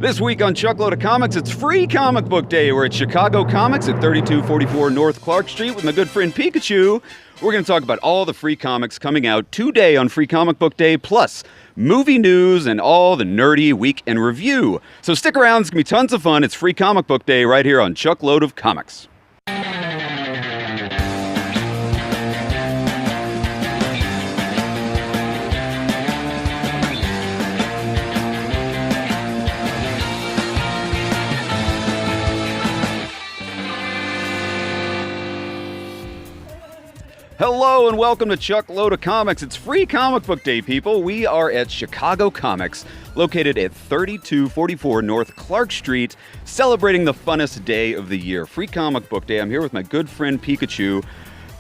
This week on Chuckload of Comics, it's Free Comic Book Day. We're at Chicago Comics at 3244 North Clark Street with my good friend Pikachu. We're going to talk about all the free comics coming out today on Free Comic Book Day, plus movie news and all the nerdy week in review. So stick around, it's going to be tons of fun. It's Free Comic Book Day right here on Chuckload of Comics. Hello and welcome to Chuckload of Comics. It's Free Comic Book Day, people. We are at Chicago Comics, located at 3244 North Clark Street, celebrating the funnest day of the year, Free Comic Book Day. I'm here with my good friend Pikachu.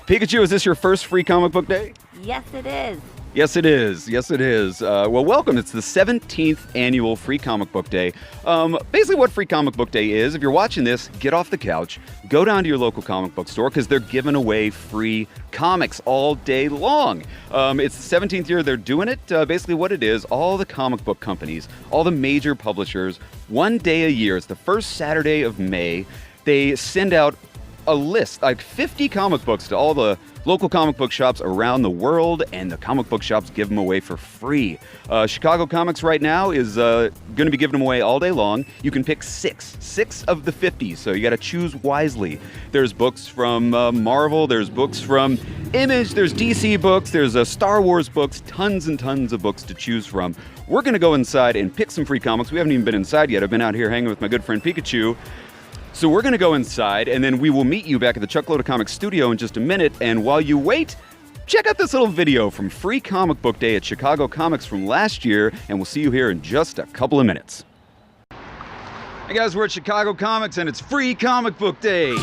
Pikachu, is this your first Free Comic Book Day? Yes, it is. Yes, it is. Yes, it is. Well, welcome. It's the 17th annual Free Comic Book Day. Basically what Free Comic Book Day is, if you're watching this, get off the couch, go down to your local comic book store because they're giving away free comics all day long. It's the 17th year they're doing it. Basically what it is, all the comic book companies, all the major publishers, one day a year, it's the first Saturday of May, they send out a list, like 50 comic books to all the local comic book shops around the world, and the comic book shops give them away for free. Chicago Comics right now is going to be giving them away all day long. You can pick six of the 50, so you got to choose wisely. There's books from Marvel, there's books from Image, there's DC books, there's Star Wars books, tons and tons of books to choose from. We're going to go inside and pick some free comics. We haven't even been inside yet. I've been out here hanging with my good friend Pikachu. So we're going to go inside, and then we will meet you back at the Chuckload of Comics studio in just a minute. And while you wait, check out this little video from Free Comic Book Day at Chicago Comics from last year, and we'll see you here in just a couple of minutes. Hey guys, we're at Chicago Comics, and it's Free Comic Book Day.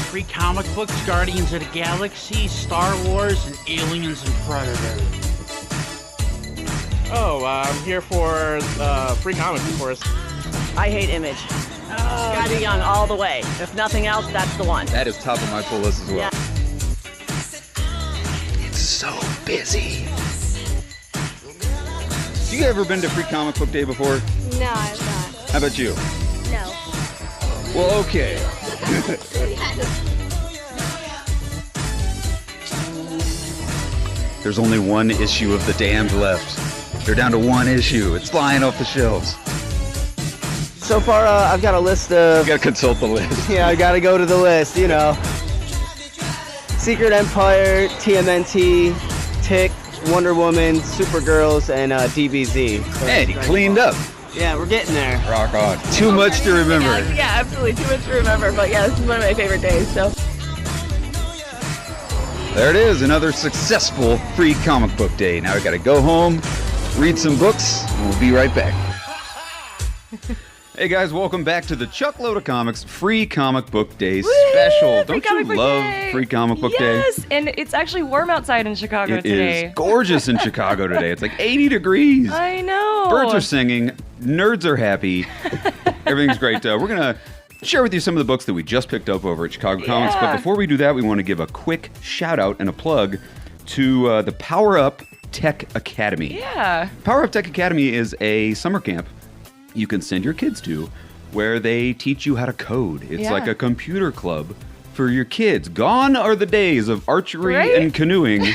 Free comic books, Guardians of the Galaxy, Star Wars, and Aliens and Predator. Oh, I'm here for free comics, of course. I hate Image. It's gotta be on all the way. If nothing else, that's the one. That is top of my pull list as well. Yeah. It's so busy. You ever been to Free Comic Book Day before? No, I'm not. How about you? No. Well, okay. There's only one issue of The Damned left. They're down to one issue. It's flying off the shelves. So far, I've got a list of... You gotta consult the list. Yeah, I gotta go to the list, you know. Secret Empire, TMNT, Tick, Wonder Woman, Supergirls, and DBZ. So Man, he cleaned up. Yeah, we're getting there. Rock on. Too much to remember. Yeah, absolutely. Too much to remember. But yeah, this is one of my favorite days, so... There it is, another successful Free Comic Book Day. Now we gotta go home, read some books, and we'll be right back. Hey guys, welcome back to the Chuckload of Comics Free Comic Book Day special. Don't you love Free Comic Book Day? Yes, and it's actually warm outside in Chicago today. It is gorgeous in Chicago today. It's like 80 degrees. I know. Birds are singing, nerds are happy, everything's great. We're gonna share with you some of the books that we just picked up over at Chicago Comics, but before we do that, we want to give a quick shout out and a plug to the Power Up Tech Academy. Yeah. Power Up Tech Academy is a summer camp you can send your kids to where they teach you how to code. It's like a computer club for your kids. Gone are the days of archery and canoeing.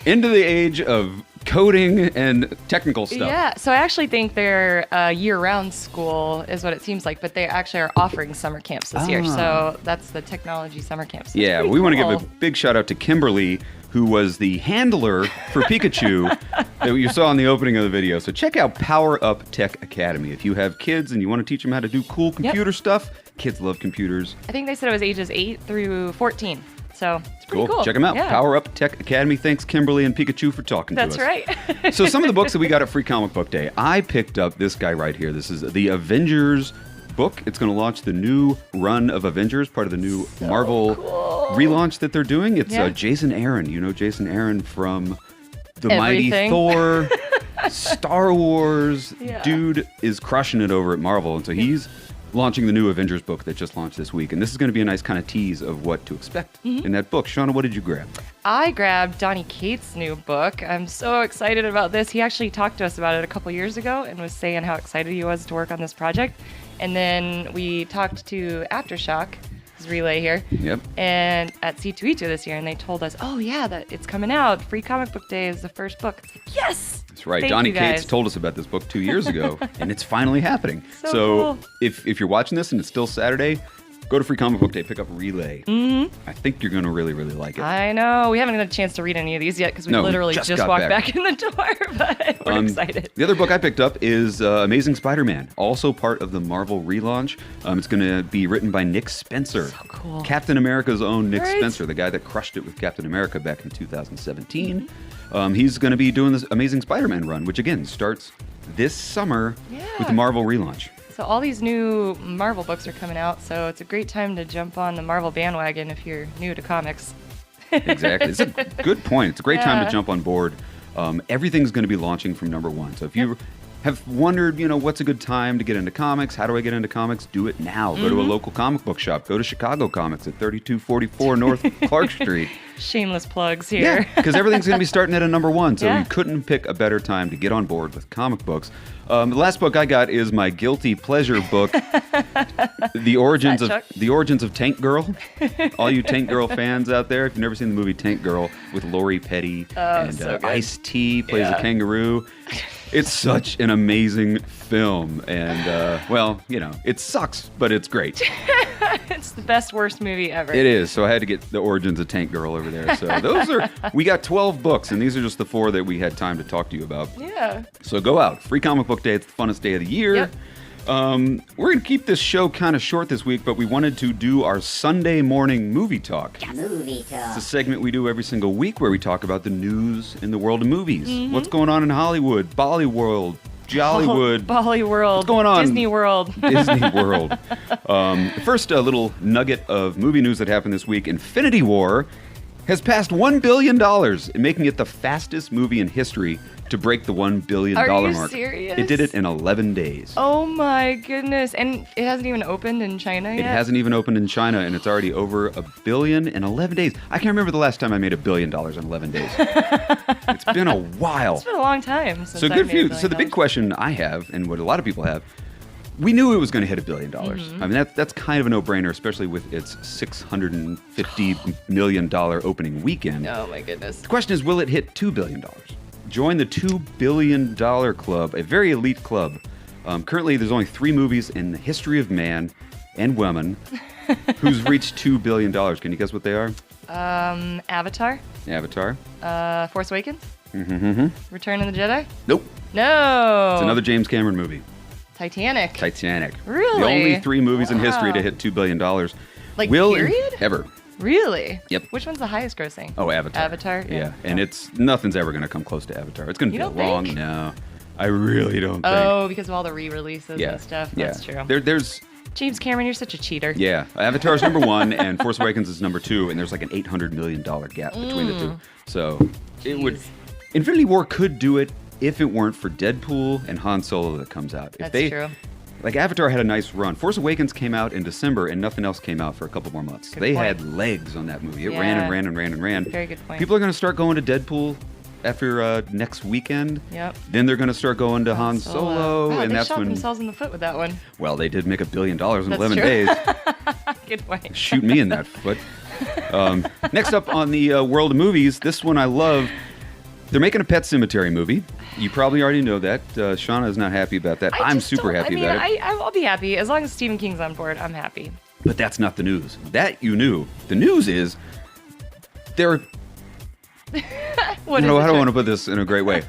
Into the age of coding and technical stuff. Yeah, so I actually think they're a year-round school is what it seems like, but they actually are offering summer camps this year. So that's the technology summer camps. Yeah, we want to give a big shout out to Kimberly, who was the handler for Pikachu that you saw in the opening of the video. So check out Power Up Tech Academy. If you have kids and you want to teach them how to do cool computer stuff, kids love computers. I think they said it was ages 8 through 14. So it's pretty cool. Check them out. Yeah. Power Up Tech Academy. Thanks, Kimberly and Pikachu, for talking to us. That's right. So some of the books that we got at Free Comic Book Day, I picked up this guy right here. This is the Avengers book. It's going to launch the new run of Avengers, part of the new Marvel relaunch that they're doing. It's Jason Aaron. You know Jason Aaron from the Mighty Thor, Star Wars. Dude is crushing it over at Marvel, and so he's launching the new Avengers book that just launched this week. And this is going to be a nice kind of tease of what to expect in that book. Shauna, what did you grab? I grabbed Donny Cates' new book. I'm so excited about this. He actually talked to us about it a couple years ago and was saying how excited he was to work on this project. And then we talked to Aftershock, his relay here, and at C2E2 this year, and they told us, oh yeah, that it's coming out. Free Comic Book Day is the first book. It's like, yes! That's right. Thank Donny you guys. Cates told us about this book 2 years ago, and it's finally happening. So cool. if you're watching this and it's still Saturday, go to Free Comic Book Day, pick up Relay. I think you're going to really, really like it. I know. We haven't had a chance to read any of these yet because we literally just walked back in the door, but we're excited. The other book I picked up is Amazing Spider-Man, also part of the Marvel relaunch. It's going to be written by Nick Spencer. So cool. Captain America's own Nick Spencer, the guy that crushed it with Captain America back in 2017. He's going to be doing this Amazing Spider-Man run, which again starts this summer with the Marvel relaunch. So all these new Marvel books are coming out, so it's a great time to jump on the Marvel bandwagon if you're new to comics. Exactly. It's a good point. It's a great time to jump on board. Everything's going to be launching from #1. So if you have wondered, what's a good time to get into comics? How do I get into comics? Do it now. Go to a local comic book shop. Go to Chicago Comics at 3244 North Clark Street. Shameless plugs here. Yeah, because everything's going to be starting at a #1, so you couldn't pick a better time to get on board with comic books. The last book I got is my guilty pleasure book, The Origins of Tank Girl. All you Tank Girl fans out there, if you've never seen the movie Tank Girl with Lori Petty and Ice-T plays a kangaroo. It's such an amazing film, and it sucks, but it's great. It's the best, worst movie ever. It is, so I had to get The Origins of Tank Girl over there. So we got 12 books, and these are just the 4 that we had time to talk to you about. Yeah. So go out. Free Comic Book Day, it's the funnest day of the year. Yep. We're going to keep this show kind of short this week, but we wanted to do our Sunday morning movie talk. Movie talk. It's a segment we do every single week where we talk about the news in the world of movies. What's going on in Hollywood, Bollywood, Jollywood. Bollyworld. What's going on? Disney World. Disney World. First, a little nugget of movie news that happened this week. Infinity War has passed $1 billion, making it the fastest movie in history to break the $1 billion mark. Are you serious? It did it in 11 days. Oh my goodness. And it hasn't even opened in China yet? It hasn't even opened in China, and it's already over $1 billion in 11 days. I can't remember the last time I made $1 billion in 11 days. It's been a while. It's been a long time since So I good made for you. $1 billion. So the big question I have, and what a lot of people have, we knew it was going to hit $1 billion. I mean, that's kind of a no-brainer, especially with its $650 million opening weekend. Oh my goodness. The question is, will it hit $2 billion? Join the $2 billion club, a very elite club. Currently, there's only 3 movies in the history of man and woman who's reached $2 billion. Can you guess what they are? Avatar. Avatar. Force Awakens. Mm-hmm. Return of the Jedi. Nope. No. It's another James Cameron movie. Titanic. Titanic. Really? The only 3 movies in history to hit $2 billion. Like, will period? Ever. Really? Yep. Which one's the highest grossing? Oh, Avatar. Avatar? Yeah. And nothing's ever going to come close to Avatar. It's going to You feel don't long. think? No. I really don't think. Oh, because of all the re-releases and stuff. That's true. There's James Cameron, you're such a cheater. Yeah, Avatar's #1 and Force Awakens is #2, and there's like an $800 million gap between the two. So Infinity War could do it if it weren't for Deadpool and Han Solo that comes out. That's true. Like, Avatar had a nice run. Force Awakens came out in December, and nothing else came out for a couple more months. Good they point. had legs on that movie. It ran and ran and ran and ran. Very good point. People are going to start going to Deadpool after next weekend. Yep. Then they're going to start going to Han Solo, Wow, and they that's shot when. themselves in the foot with that one. Well, they did make $1 billion in That's 11 true. days. Good point. Shoot me in that foot. Next up on the world of movies, this one I love. They're making a Pet Sematary movie. You probably already know that. Shauna is not happy about that. I'm super happy about it. I'll be happy. As long as Stephen King's on board, I'm happy. But that's not the news. That you knew. The news is they're... What how is do I it? want to put this in a great way?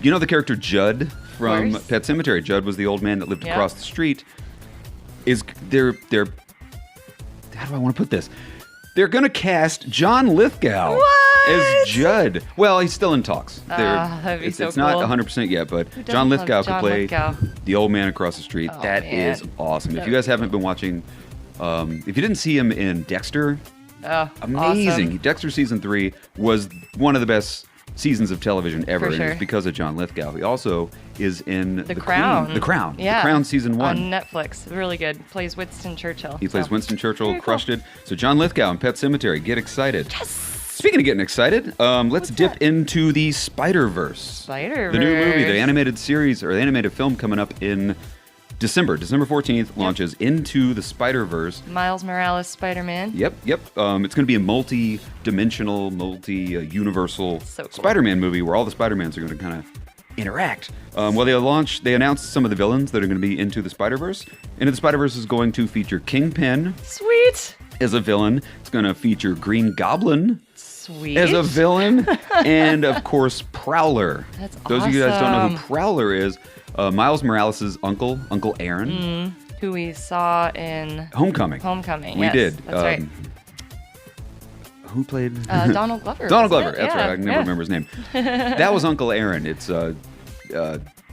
You know the character Judd from course. Pet Sematary? Judd was the old man that lived Yep. across the street. They're how do I want to put this? They're going to cast John Lithgow as Judd. Well, he's still in talks. That'd be It's so not cool. 100% yet, but Who John doesn't Lithgow love could John play Lithgow? the old man across the street. Oh, That man. is awesome. If That'd you guys be haven't been watching, if you didn't see him in Dexter, Oh, amazing. awesome. Dexter season 3 was one of the best seasons of television ever, For and it's sure. because of John Lithgow. He also is in The Crown. Queen. The Crown. Yeah. The Crown season 1. On Netflix. Really good. Plays Winston Churchill. He plays So. Winston Churchill, Very crushed cool. it. So John Lithgow in Pet Sematary, get excited. Yes! Speaking of getting excited, let's What's dip that? into the Spider-Verse. Spider-Verse. The new movie, the animated series, or the animated film coming up in December 14th, launches Into the Spider-Verse. Miles Morales Spider-Man. Yep. It's going to be a multi-dimensional, multi-universal So cool. Spider-Man movie where all the Spider-Mans are going to kind of interact. Well, they announced some of the villains that are going to be Into the Spider-Verse. Into the Spider-Verse is going to feature Kingpin Sweet. as a villain. It's going to feature Green Goblin Sweet. as a villain, and of course Prowler. That's Those of you guys don't know who awesome. Prowler is. Miles Morales' uncle, Uncle Aaron. Who we saw in Homecoming. Homecoming. We yes, did. That's right. Who played? Donald Glover. Donald wasn't Glover. it? That's Yeah, right. I can never yeah. remember his name. That was Uncle Aaron. It's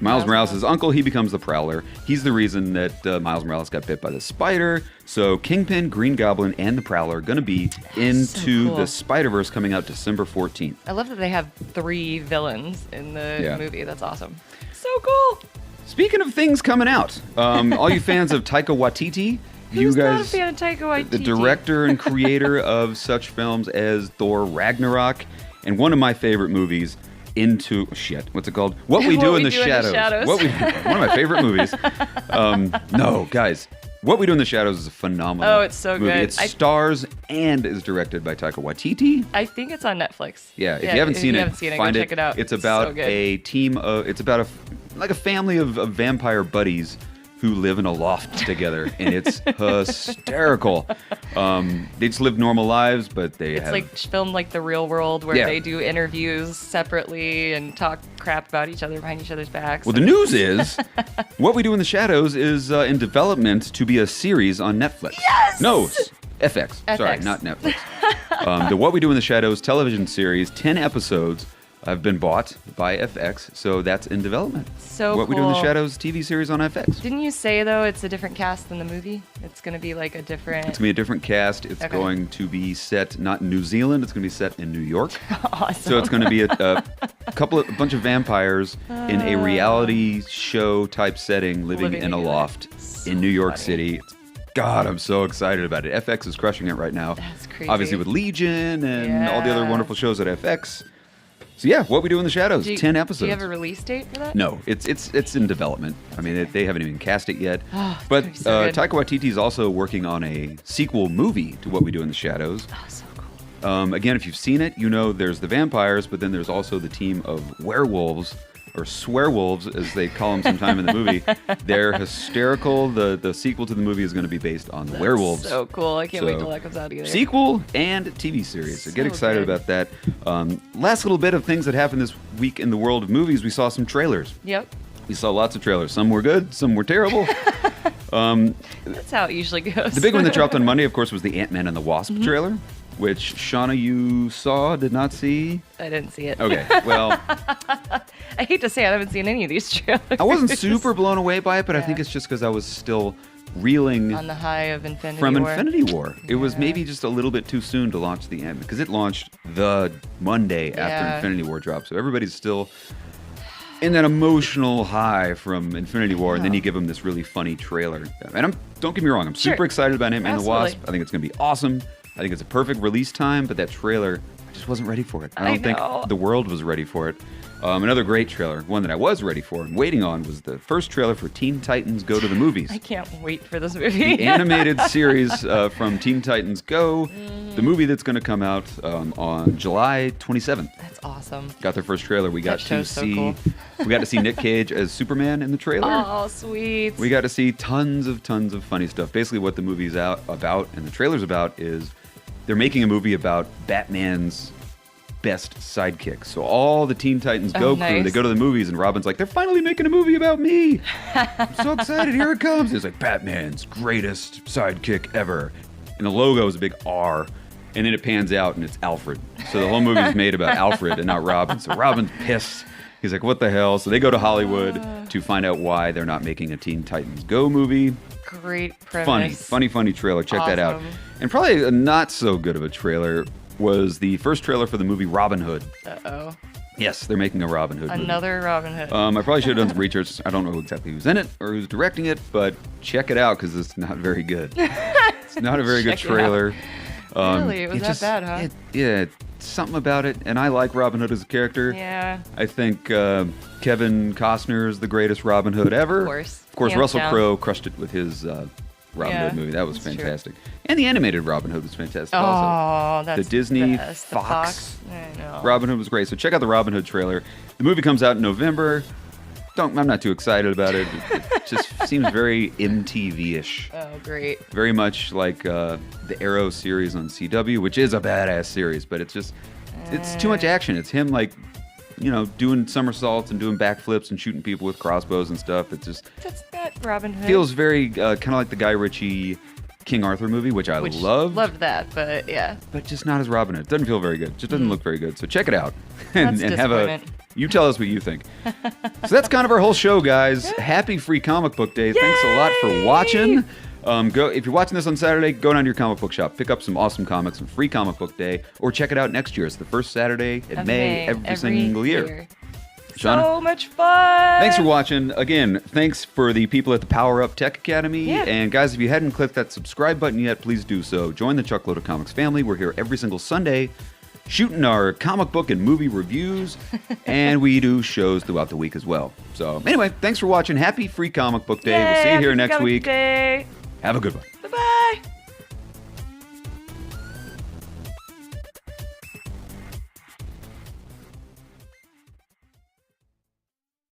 Miles Morales' uncle. He becomes the Prowler. He's the reason that Miles Morales got bit by the spider. So Kingpin, Green Goblin, and the Prowler are going to be into cool. the Spider-Verse coming out December 14th. I love that they have 3 villains in the Yeah. movie. That's awesome. So cool. Speaking of things coming out, all you fans of Taika Waititi, you Who's not a guys, fan of Taika Waititi? the director and creator of such films as Thor Ragnarok, and one of my favorite movies, what's it called? What We Do in the Shadows. One of my favorite movies. No, guys, What We Do in the Shadows is a phenomenal Oh, it's so movie. good. It stars and is directed by Taika Waititi. I think it's on Netflix. Yeah, if you haven't seen it, find go check it out. It's about so good. a team of, it's about a family of vampire buddies who live in a loft together, and it's hysterical. They just live normal lives, but It's like filmed like the real world where Yeah. they do interviews separately and talk crap about each other behind each other's backs. Well, the news is, What We Do in the Shadows is in development to be a series on Netflix. Yes! No, FX. Sorry, FX. not Netflix. The What We Do in the Shadows television series, 10 episodes, have been bought by FX, so that's in development. So What We Do in the cool. Shadows TV series on FX. Didn't you say, though, it's a different cast than the movie? It's going to be like a different... It's going to be a different cast. It's Okay. going to be set not in New Zealand. It's going to be set in New York. Awesome. So it's going to be a bunch of vampires in a reality show type setting, living in a together. loft So in New York funny. City. God, I'm so excited about it. FX is crushing it right now. That's crazy. Obviously with Legion and all the other Yeah. wonderful shows at FX. So yeah, What We Do in the Shadows, 10 episodes. Do you have a release date for that? No, it's in development. I mean, they haven't even cast it yet. Oh, it's but gonna be so good. Taika Waititi is also working on a sequel movie to What We Do in the Shadows. Oh, so cool. Again, if you've seen it, you know there's the vampires, but then there's also the team of werewolves, or swearwolves, as they call them sometime in the movie. They're hysterical. The sequel to the movie is going to be based on the werewolves. So cool. I can't wait So, till that comes out either. Sequel and TV series. So get So excited good. about that. Last little bit of things that happened this week in the world of movies. We saw some trailers. Yep. We saw lots of trailers. Some were good, some were terrible. That's how it usually goes. The big one that dropped on Monday, of course, was the Antman and the Wasp Mm-hmm. trailer, which Shauna, you saw, did not see. I didn't see it. Okay, well, I hate to say I haven't seen any of these trailers. I wasn't super blown away by it, but I Yeah. think it's just because I was still reeling On the high of Infinity from War. Infinity War. It was Yeah. maybe just a little bit too soon to launch the Antman, because it launched the Monday after Yeah. Infinity War dropped, so everybody's still in that emotional high from Infinity War, and then you give them this really funny trailer. And don't get me wrong, I'm super Sure. excited about Ant-Man and the Wasp. Absolutely. I think it's going to be awesome. I think it's a perfect release time, but that trailer, I just wasn't ready for it. I don't think know. the world was ready for it. Another great trailer, one that I was ready for and waiting on, was the first trailer for Teen Titans Go to the Movies. I can't wait for this movie. The animated series from Teen Titans Go, the movie that's going to come out on July 27th. That's awesome. Got their first trailer. We got That to show's so see cool. we got to see Nick Cage as Superman in the trailer. Oh, sweet. We got to see tons of funny stuff. Basically what the movie's about and the trailer's about is they're making a movie about Batman's best sidekick. So all the Teen Titans Go crew, nice. they go to the movies and Robin's like, they're finally making a movie about me. I'm so excited. Here it comes. It's like Batman's greatest sidekick ever. And the logo is a big R. And then it pans out and it's Alfred. So the whole movie's made about Alfred and not Robin. So Robin's pissed. He's like, what the hell? So they go to Hollywood to find out why they're not making a Teen Titans Go movie. Great premise. Funny trailer. Check that out. Awesome. And probably a not so good of a trailer was the first trailer for the movie Robin Hood. Uh-oh. Yes, they're making a Robin Hood movie. Another Robin Hood. I probably should have done some research. I don't know exactly who's in it or who's directing it, but check it out because it's not very good. It's not a very good Check it out. trailer. Really? It was that bad, huh? Yeah, something about it. And I like Robin Hood as a character. Yeah. I think Kevin Costner is the greatest Robin Hood ever. Of course. Of course, Hands Russell down. Crowe crushed it with his Robin Yeah, Hood movie. That was that's true. fantastic. And the animated Robin Hood was fantastic Oh, also. that's The Disney best. The Fox I know. Robin Hood was great. So check out the Robin Hood trailer. The movie comes out in November. I'm not too excited about it. It just seems very MTV-ish. Oh, great. Very much like the Arrow series on CW, which is a badass series, but it's too much action. It's him doing somersaults and doing backflips and shooting people with crossbows and stuff. It just That's that Robin Hood. feels very kind of like the Guy Ritchie King Arthur movie, which I loved. Loved that, but yeah. But just not as Robin Hood. Doesn't feel very good. Just doesn't look very good. So check it out That's have a. disappointment. You tell us what you think. So that's kind of our whole show, guys. Happy Free Comic Book Day. Thanks a lot for watching. If you're watching this on Saturday, go down to your comic book shop, pick up some awesome comics on Free Comic Book Day, or check it out next year. It's the first Saturday in Of May every single year. Shauna? So much fun. Thanks for watching. Again, thanks for the people at the Power Up Tech Academy. Yeah. And guys, if you hadn't clicked that subscribe button yet, please do so. Join the Chuckload of Comics family. We're here every single Sunday shooting our comic book and movie reviews, and we do shows throughout the week as well. So anyway, thanks for watching. Happy Free Comic Book Day. We'll see you here next week. Day. Have a good one.